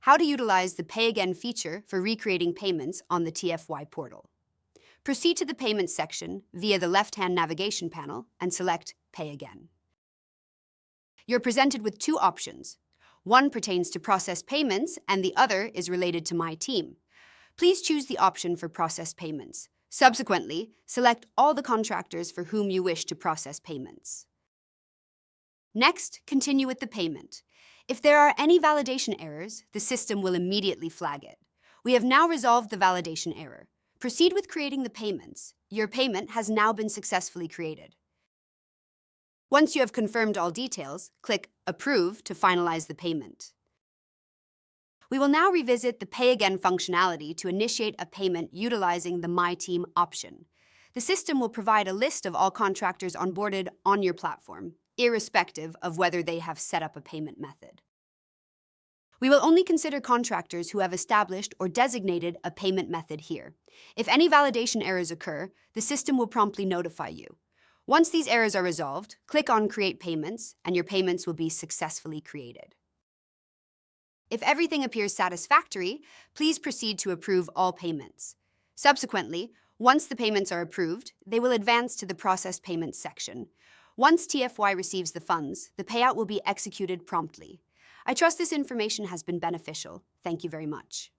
how to utilize the Pay Again feature for recreating payments on the TFY portal. Proceed to the Payments section via the left-hand navigation panel and select Pay Again. You're presented with two options. One pertains to process payments and the other is related to My Team. Please choose the option for process payments. Subsequently, select all the contractors for whom you wish to process payments. Next, continue with the payment. If there are any validation errors, the system will immediately flag it. We have now resolved the validation error. Proceed with creating the payments. Your payment has now been successfully created. Once you have confirmed all details, click Approve to finalize the payment. We will now revisit the Pay Again functionality to initiate a payment utilizing the My Team option. The system will provide a list of all contractors onboarded on your platform, irrespective of whether they have set up a payment method. We will only consider contractors who have established or designated a payment method here. If any validation errors occur, the system will promptly notify you. Once these errors are resolved, click on Create Payments, and your payments will be successfully created. If everything appears satisfactory, please proceed to approve all payments. Subsequently, once the payments are approved, they will advance to the Process Payments section. Once TFY receives the funds, the payout will be executed promptly. I trust this information has been beneficial. Thank you very much.